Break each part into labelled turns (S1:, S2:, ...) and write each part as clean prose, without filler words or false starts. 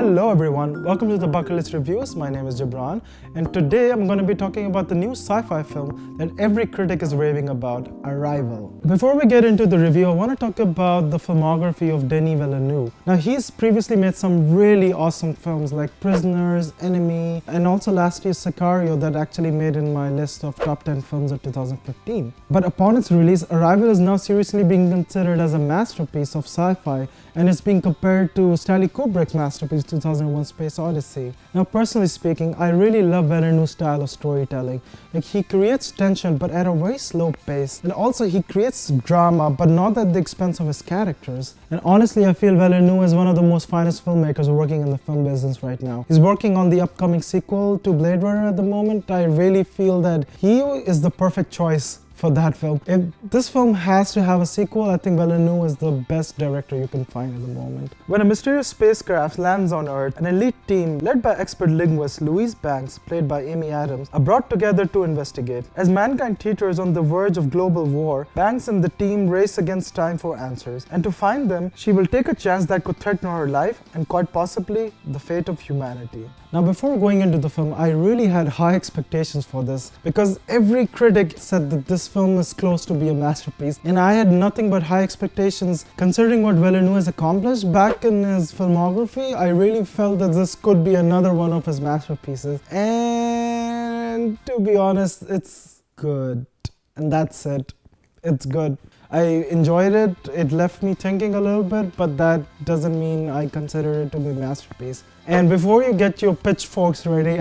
S1: Hello everyone, welcome to the Bucket List Reviews. My name is Gibran, and today I'm going to be talking about the new sci-fi film that every critic is raving about, Arrival. Before we get into the review, I want to talk about the filmography of Denis Villeneuve. Now, he's previously made some really awesome films like Prisoners, Enemy, and also last year's Sicario that actually made in my list of top 10 films of 2015. But upon its release, Arrival is now seriously being considered as a masterpiece of sci-fi, and it's being compared to Stanley Kubrick's masterpiece 2001: Space Odyssey. Now, personally speaking, I really love Villeneuve's style of storytelling. Like, he creates tension but at a very slow pace, and also he creates drama but not at the expense of his characters. And honestly, I feel Villeneuve is one of the most finest filmmakers working in the film business right now. He's working on the upcoming sequel to Blade Runner at the moment. I really feel that he is the perfect choice for that film. If this film has to have a sequel, I think Villeneuve is the best director you can find at the moment. When a mysterious spacecraft lands on Earth, an elite team led by expert linguist Louise Banks, played by Amy Adams, are brought together to investigate. As mankind teeters on the verge of global war, Banks and the team race against time for answers, and to find them, she will take a chance that could threaten her life and quite possibly the fate of humanity. Now, before going into the film, I really had high expectations for this because every critic said that this film is close to be a masterpiece, and I had nothing but high expectations. Considering what Villeneuve has accomplished back in his filmography, I really felt that this could be another one of his masterpieces. And to be honest, it's good. And that's it. It's good. I enjoyed it. It left me thinking a little bit, but that doesn't mean I consider it to be a masterpiece. And before you get your pitchforks ready,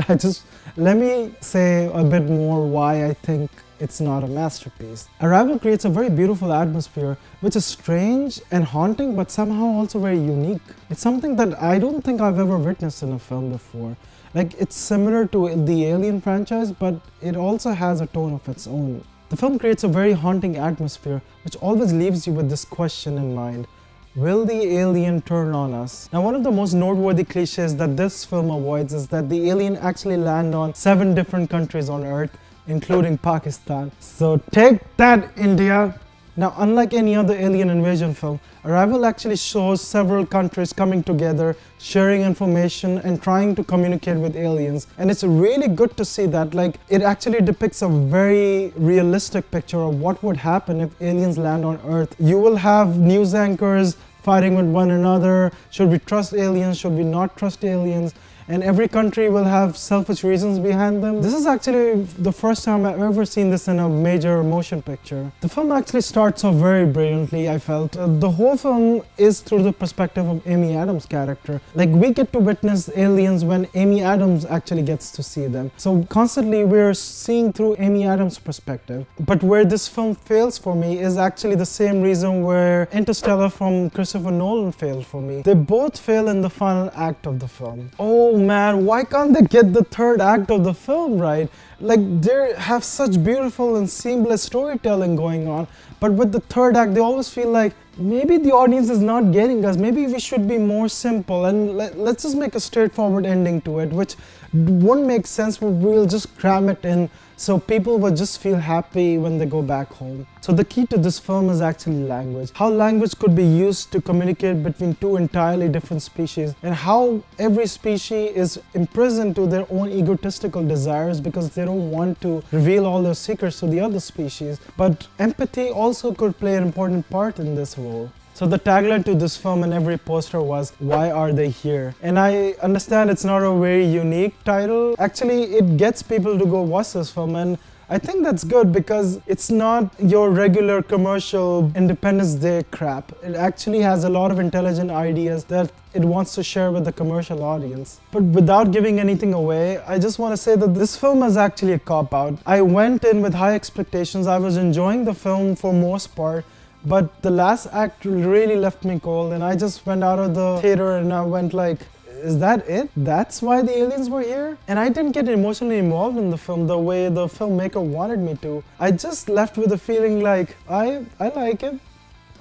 S1: let me say a bit more why I think it's not a masterpiece. Arrival creates a very beautiful atmosphere, which is strange and haunting, but somehow also very unique. It's something that I don't think I've ever witnessed in a film before. Like, it's similar to the Alien franchise, but it also has a tone of its own. The film creates a very haunting atmosphere, which always leaves you with this question in mind: will the alien turn on us? Now, one of the most noteworthy cliches that this film avoids is that the alien actually land on 7 different countries on Earth, including Pakistan. So take that, India! Now, unlike any other alien invasion film, Arrival actually shows several countries coming together, sharing information and trying to communicate with aliens. And it's really good to see that. Like, it actually depicts a very realistic picture of what would happen if aliens land on Earth. You will have news anchors fighting with one another. Should we trust aliens? Should we not trust aliens? And every country will have selfish reasons behind them. This is actually the first time I've ever seen this in a major motion picture. The film actually starts off very brilliantly, I felt. The whole film is through the perspective of Amy Adams' character. Like, we get to witness aliens when Amy Adams actually gets to see them. So constantly we're seeing through Amy Adams' perspective. But where this film fails for me is actually the same reason where Interstellar from Christopher Nolan failed for me. They both fail in the final act of the film. Oh man, why can't they get the third act of the film right? Like, they have such beautiful and seamless storytelling going on, but with the third act they always feel like maybe the audience is not getting us, maybe we should be more simple and let's just make a straightforward ending to it, which won't make sense, but we'll just cram it in so people will just feel happy when they go back home. So the key to this film is actually language. How language could be used to communicate between 2 entirely different species, and how every species is imprisoned to their own egotistical desires because they don't want to reveal all their secrets to the other species. But empathy also could play an important part in this role. So the tagline to this film and every poster was, "Why are they here?" And I understand it's not a very unique title. Actually, it gets people to go watch this film, and I think that's good because it's not your regular commercial Independence Day crap. It actually has a lot of intelligent ideas that it wants to share with the commercial audience. But without giving anything away, I just want to say that this film is actually a cop-out. I went in with high expectations. I was enjoying the film for most part, but the last act really left me cold, and I just went out of the theater and I went like, is that it? That's why the aliens were here? And I didn't get emotionally involved in the film the way the filmmaker wanted me to. I just left with a feeling like, I like it.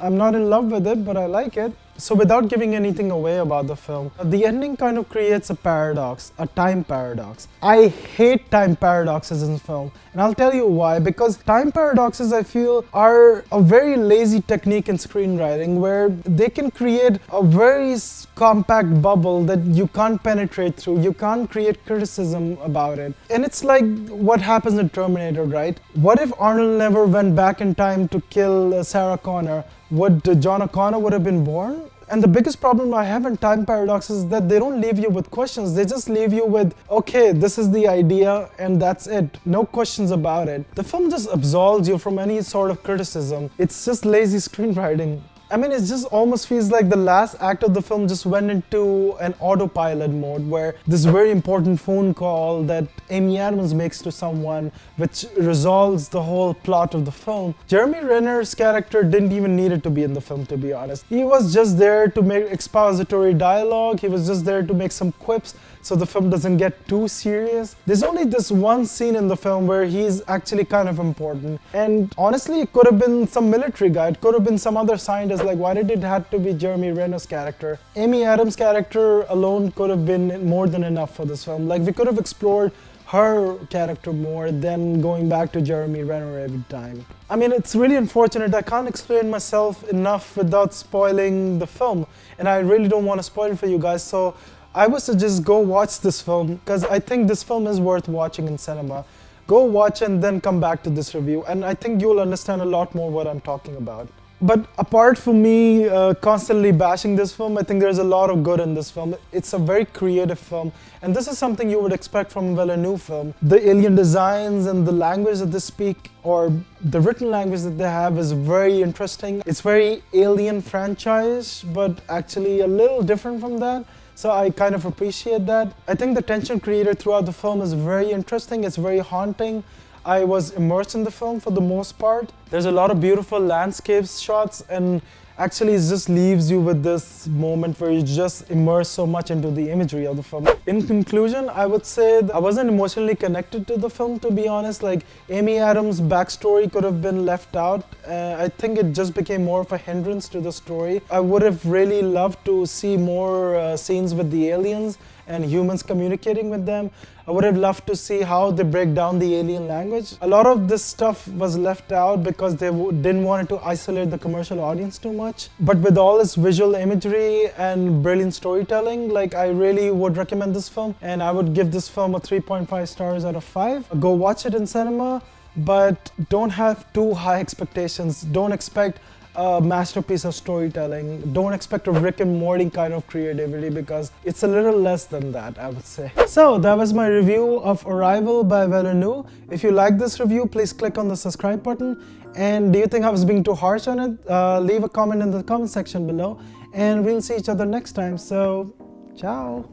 S1: I'm not in love with it, but I like it. So without giving anything away about the film, the ending kind of creates a paradox, a time paradox. I hate time paradoxes in film, and I'll tell you why. Because time paradoxes, I feel, are a very lazy technique in screenwriting where they can create a very compact bubble that you can't penetrate through. You can't create criticism about it. And it's like what happens in Terminator, right? What if Arnold never went back in time to kill Sarah Connor? Would John O'Connor would have been born? And the biggest problem I have in time paradoxes is that they don't leave you with questions. They just leave you with, okay, this is the idea and that's it. No questions about it. The film just absolves you from any sort of criticism. It's just lazy screenwriting. I mean, it just almost feels like the last act of the film just went into an autopilot mode where this very important phone call that Amy Adams makes to someone, which resolves the whole plot of the film. Jeremy Renner's character didn't even need it to be in the film, to be honest. He was just there to make expository dialogue. He was just there to make some quips so the film doesn't get too serious. There's only this one scene in the film where he's actually kind of important. And honestly, it could have been some military guy. It could have been some other scientist. Like, why did it have to be Jeremy Renner's character? Amy Adams' character alone could have been more than enough for this film. Like, we could have explored her character more than going back to Jeremy Renner every time. I mean, it's really unfortunate. I can't explain myself enough without spoiling the film. And I really don't want to spoil it for you guys. So I would suggest go watch this film because I think this film is worth watching in cinema. Go watch and then come back to this review, and I think you'll understand a lot more what I'm talking about. But apart from me constantly bashing this film, I think there's a lot of good in this film. It's a very creative film, and this is something you would expect from a Villeneuve film. The alien designs and the language that they speak, or the written language that they have, is very interesting. It's very Alien franchise, but actually a little different from that. So I kind of appreciate that. I think the tension created throughout the film is very interesting. It's very haunting. I was immersed in the film for the most part. There's a lot of beautiful landscapes shots, and actually it just leaves you with this moment where you just immerse so much into the imagery of the film. In conclusion, I would say that I wasn't emotionally connected to the film, to be honest. Like, Amy Adams' backstory could have been left out. I think it just became more of a hindrance to the story. I would have really loved to see more scenes with the aliens and humans communicating with them. I would have loved to see how they break down the alien language. A lot of this stuff was left out because they didn't want to isolate the commercial audience too much. But with all its visual imagery and brilliant storytelling, like, I really would recommend this film, and I would give this film a 3.5 stars out of 5. Go watch it in cinema, but don't have too high expectations. Don't expect a masterpiece of storytelling. Don't expect a Rick and Morty kind of creativity, because it's a little less than that, I would say. So that was my review of Arrival by Villeneuve. If you like this review, please click on the subscribe button. And do you think I was being too harsh on it? Leave a comment in the comment section below, and we'll see each other next time. So, ciao.